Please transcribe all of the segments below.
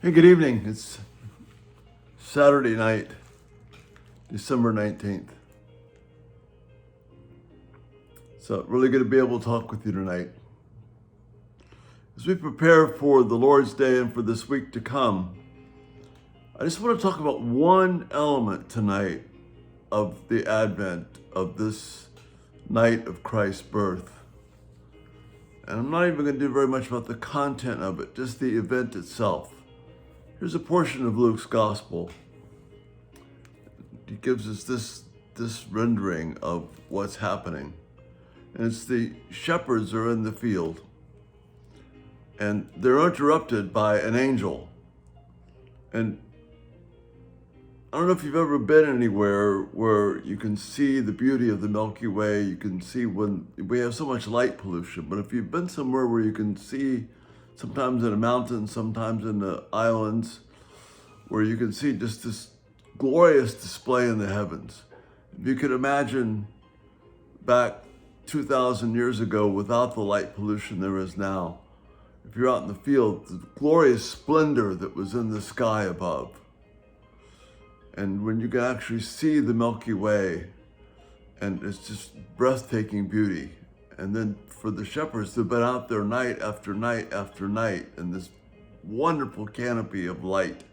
Hey, good evening. It's Saturday night, December 19th. So really good to be able to talk with you tonight. As we prepare for the Lord's Day and for this week to come, I just want to talk about one element tonight of the advent of this night of Christ's birth. And I'm not even going to do very much about the content of it, just the event itself. Here's a portion of Luke's gospel. He gives us this rendering of what's happening. And it's the shepherds are in the field. And they're interrupted by an angel. And I don't know if you've ever been anywhere where you can see the beauty of the Milky Way. You can see when we have so much light pollution. But if you've been somewhere where you can see, sometimes in a mountain, sometimes in the islands, where you can see just this glorious display in the heavens. If you could imagine back 2,000 years ago without the light pollution there is now, if you're out in the field, the glorious splendor that was in the sky above. And when you can actually see the Milky Way, and it's just breathtaking beauty. And then for the shepherds to have been out there night after night after night in this wonderful canopy of light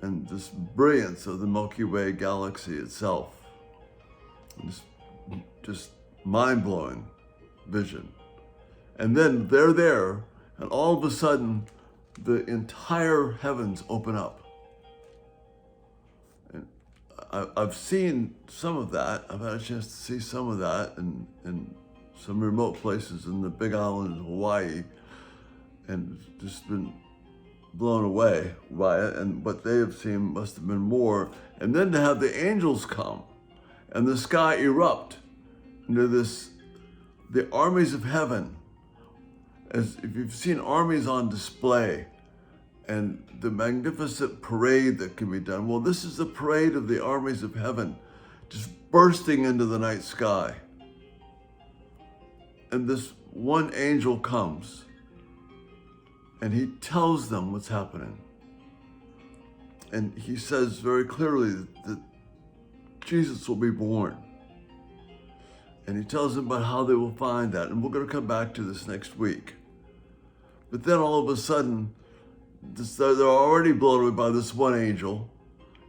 and this brilliance of the Milky Way galaxy itself. This just mind-blowing vision. And then they're there, and all of a sudden, the entire heavens open up. And I've seen some of that. I've had a chance to see some of that in some remote places in the Big Island of Hawaii, and just been blown away by it. And what they have seen must have been more. And then to have the angels come and the sky erupt into the armies of heaven. As if you've seen armies on display and the magnificent parade that can be done. Well, this is the parade of the armies of heaven just bursting into the night sky. And this one angel comes and he tells them what's happening. And he says very clearly that Jesus will be born. And he tells them about how they will find that. And we're going to come back to this next week. But then all of a sudden, they're already blown away by this one angel.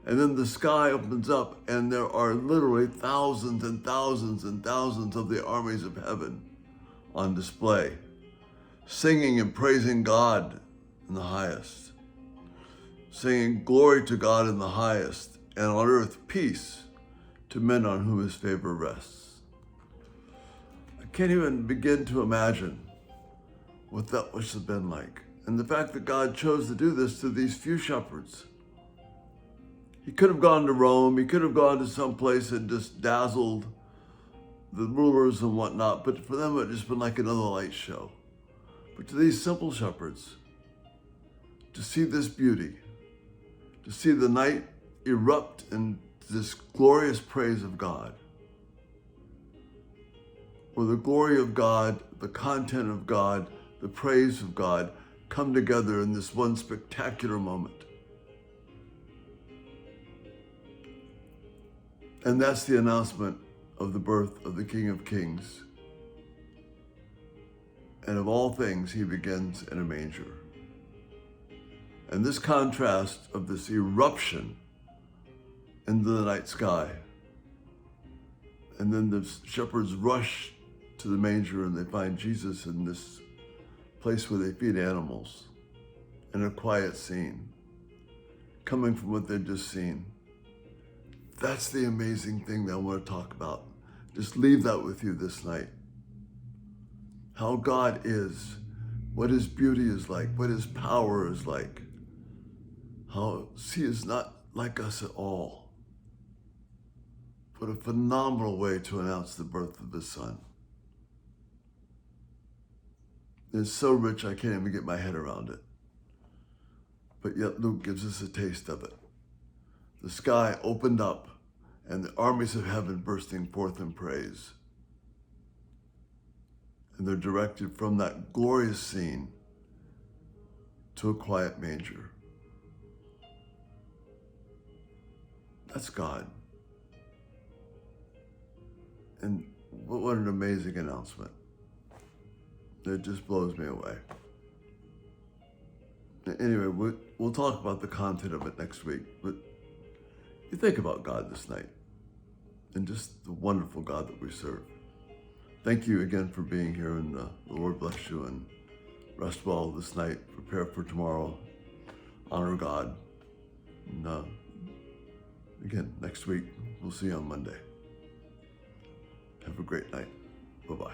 And then the sky opens up and there are literally thousands and thousands and thousands of the armies of heaven on display, singing and praising God in the highest, singing glory to God in the highest, and on earth peace to men on whom his favor rests. I can't even begin to imagine what that must have been like. And the fact that God chose to do this to these few shepherds. He could have gone to Rome, he could have gone to some place and just dazzled the rulers and whatnot, but for them it had just been like another light show. But to these simple shepherds, to see this beauty, to see the night erupt in this glorious praise of God, where the glory of God, the content of God, the praise of God come together in this one spectacular moment. And that's the announcement of the birth of the King of Kings. And of all things, he begins in a manger. And this contrast of this eruption into the night sky, and then the shepherds rush to the manger and they find Jesus in this place where they feed animals, in a quiet scene, coming from what they've just seen. That's the amazing thing that I want to talk about. Just leave that with you this night. How God is, what his beauty is like, what his power is like. How he is not like us at all, but a phenomenal way to announce the birth of his son. It's so rich I can't even get my head around it. But yet Luke gives us a taste of it. The sky opened up and the armies of heaven bursting forth in praise. And they're directed from that glorious scene to a quiet manger. That's God. And what an amazing announcement. It just blows me away. Anyway, we'll talk about the content of it next week, but you think about God this night and just the wonderful God that we serve. Thank you again for being here, and the Lord bless you, and rest well this night. Prepare for tomorrow. Honor God. And again, next week, we'll see you on Monday. Have a great night. Bye-bye.